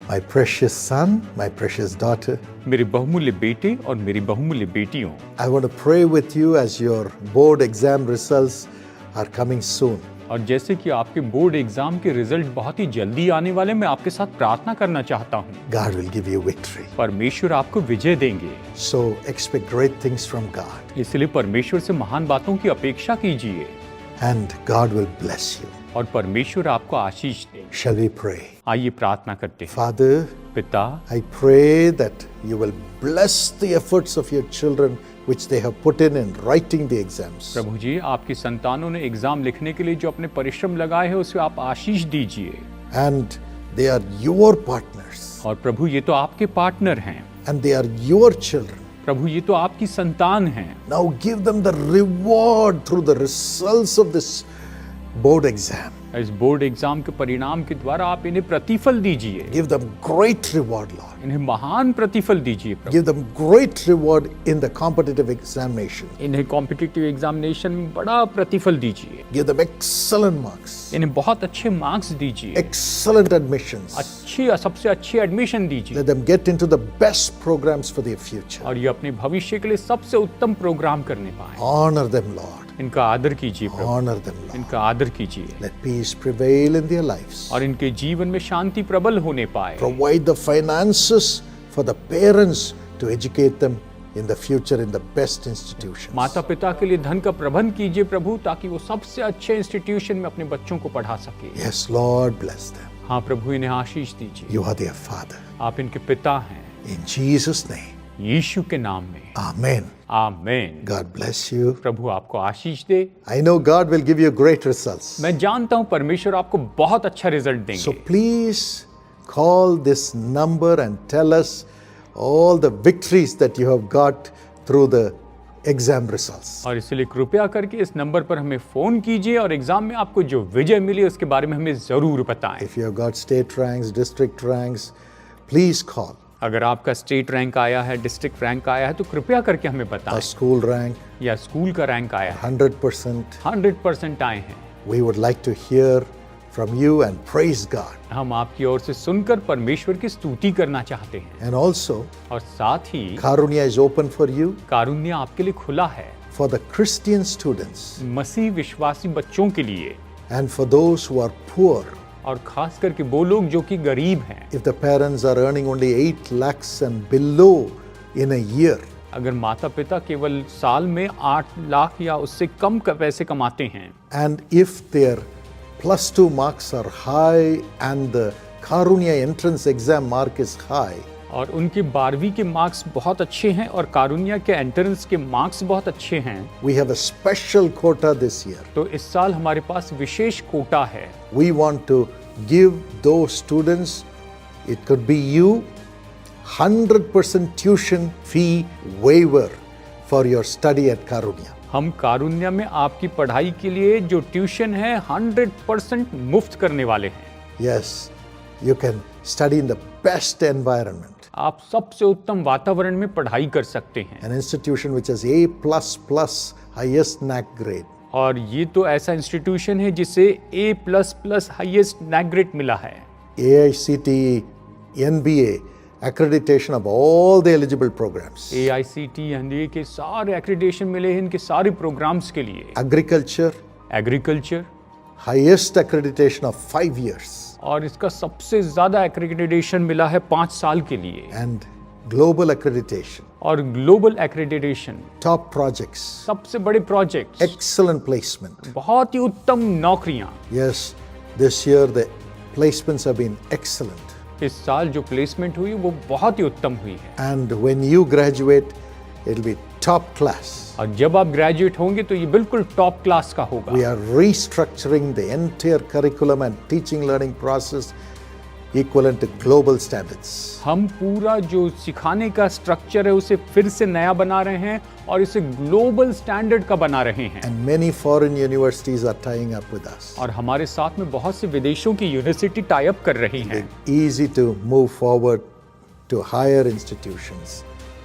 My precious son, my precious daughter, मेरे बहुमूल्य बेटे और मेरी बहुमूल्य बेटियों, I want to pray with you as your board exam results are coming soon. और जैसे कि आपके बोर्ड एग्जाम के रिजल्ट बहुत ही जल्दी आने वाले, मैं आपके साथ प्रार्थना करना चाहता हूँ। God will give you victory. परमेश्वर आपको विजय देंगे, So expect great things from God, इसलिए परमेश्वर से महान बातों की अपेक्षा कीजिए and God will bless you. और परमेश्वर आपको आशीष दे। Shall we pray? आइए प्रार्थना करते हैं। Father, पिता, I pray that you will bless the efforts of your children which they have put in writing the exams. प्रभु जी, आपकी संतानों ने एग्जाम लिखने के लिए जो अपने परिश्रम लगाए हैं उसे आप आशीष दीजिए। And they are your partners, और प्रभु, ये तो आपके पार्टनर हैं, and they are your children. प्रभु ये तो आपकी संतान हैं। Now give them the reward through the results of this board exam. इस बोर्ड एग्जाम के परिणाम के द्वारा आप इन्हें प्रतिफल दीजिए, Give them great reward, Lord. इन्हें महान प्रतिफल दीजिए प्रभु। Give them great reward in the competitive examination. इन्हें कॉम्पिटिटिव एग्जामिनेशन में बड़ा प्रतिफल दीजिए, Give them excellent marks, इन्हें बहुत अच्छे मार्क्स दीजिए, excellent admissions. सबसे अच्छे एडमिशन दीजिए, Let them get into the best programs for their future. और ये अपने भविष्य के लिए सबसे उत्तम प्रोग्राम करने पाए। Honor them, Lord. इनका आदर कीजिए प्रभु, Honor them, Lord. इनका आदर कीजिए, Let peace prevail in their lives. और इनके जीवन में शांति प्रबल होने पाए। Provide the finances for the parents to educate them in the future in the best institutions. माता पिता के लिए धन का प्रबंध कीजिए प्रभु, ताकि वो सबसे अच्छे इंस्टीट्यूशन में अपने बच्चों को पढ़ा सके। Yes, Lord, bless them. हाँ प्रभु, इन्हें आशीष दीजिए। You are their Father. आप इनके पिता हैं, In Jesus' name, यीशु के नाम में, Amen. Amen. God bless you. प्रभु आपको आशीष दे। I know God will give you great results. मैं जानता हूँ परमेश्वर आपको बहुत अच्छा रिजल्ट So देंगे। please call this number and tell us all the victories that you have got through the exam results. और इसलिए कृपया करके इस नंबर पर हमें फोन कीजिए और एग्जाम में आपको जो विजय मिली उसके बारे में हमें जरूर बताएं। If you have got state ranks, district ranks, please call. अगर आपका स्टेट रैंक आया है, डिस्ट्रिक्ट रैंक आया है, तो कृपया करके हमें बताएं। A school rank, या स्कूल का रैंक आया है, 100%. 100% आए हैं। We would like to hear from you and praise God. हम आपकी ओर से सुनकर परमेश्वर की स्तुति करना चाहते हैं। And also, और साथ ही Karunya is open for you, कारुण्य आपके लिए खुला है, for the Christian students, मसीह विश्वासी बच्चों के लिए, and for those who are poor. और खास करके वो लोग जो कि गरीब हैं। If the parents are earning only 8 lakhs and below in a year, अगर माता पिता केवल साल में 8 लाख या उससे कम पैसे कमाते हैं, and if their plus 2 marks are high and the Karunya entrance exam mark is high, और उनके 12वीं के मार्क्स बहुत अच्छे हैं और कारुण्या के एंट्रेंस के मार्क्स बहुत अच्छे हैं, we have a special quota this year. तो इस साल हमारे पास विशेष कोटा है। We want to give those students, it could be you, 100% tuition fee waiver for your study at Karunya. हम कारुण्या में आपकी पढ़ाई के लिए जो ट्यूशन है 100% मुफ्त करने वाले हैं। Yes, you can study in the best environment. आप सबसे उत्तम वातावरण में पढ़ाई कर सकते हैं। An institution which has A++ highest NAC grade. और ये तो ऐसा इंस्टीट्यूशन है जिसे A++ हाईएस्ट नैक ग्रेड मिला है। AICTE, NBA, accreditation of all the eligible programs. AICTE, NBA के सारे एक्रेडिटेशन मिले हैं इनके सारे प्रोग्राम्स के लिए। Agriculture, agriculture, highest accreditation of 5 years. और इसका सबसे ज्यादा एक्रेडिटेशन मिला है 5 साल के लिए। And global accreditation, और ग्लोबल एक्रेडिटेशन, top projects, सबसे बड़े प्रोजेक्ट, excellent placement. बहुत ही उत्तम नौकरियां। Yes, this year the placements have been excellent. इस साल जो प्लेसमेंट हुई वो बहुत ही उत्तम हुई है। And when you graduate, it'll be top class. और जब आप ग्रेजुएट होंगे तो ये बिल्कुल टॉप क्लास का होगा। We are restructuring the entire curriculum and teaching learning process equivalent to global standards. हम पूरा जो सिखाने का स्ट्रक्चर है उसे फिर से नया बना रहे हैं और इसे ग्लोबल स्टैंडर्ड का बना रहे हैं। And many foreign universities are tying up with us. और हमारे साथ में बहुत से विदेशों की यूनिवर्सिटी टाई अप कर रही हैं। Easy to move forward to higher institutions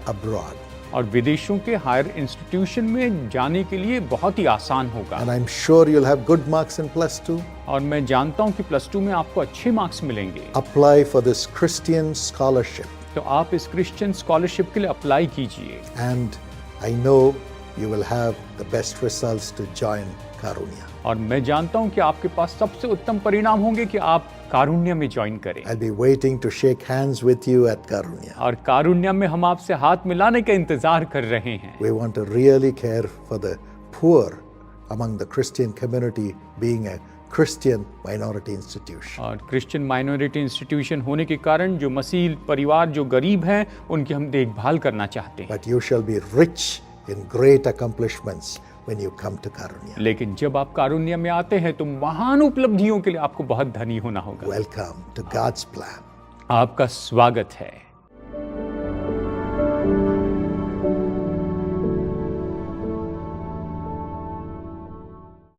abroad. और विदेशों के हायर इंस्टीट्यूशन में जाने के लिए बहुत ही आसान होगा। And I'm sure you'll have good marks in plus 2. और मैं जानता हूं कि प्लस 2 में आपको अच्छे मार्क्स मिलेंगे। Apply for this Christian scholarship. तो आप इस क्रिश्चियन स्कॉलरशिप के लिए अप्लाई कीजिए। And I know you will have the best results to join Karunya. और मैं जानता हूं कि आपके पास सबसे उत्तम परिणाम होंगे कि आप कारुण्य में ज्वाइन करें। I'll be waiting to shake hands with you at Karunya. और कारुण्य में हम आपसे हाथ मिलाने का इंतजार कर रहे हैं। We want to really care for the poor among the Christian community, being a Christian minority institution. और क्रिश्चियन माइनॉरिटी इंस्टीट्यूशन होने के कारण जो मसीह परिवार जो गरीब हैं उनकी हम देखभाल करना चाहते हैं। But you shall be rich in great accomplishments when you come to Karunya. लेकिन जब आप कारुण्य में आते हैं तो महान उपलब्धियों के लिए आपको बहुत धनी होना होगा। Welcome to God's plan. आपका स्वागत है।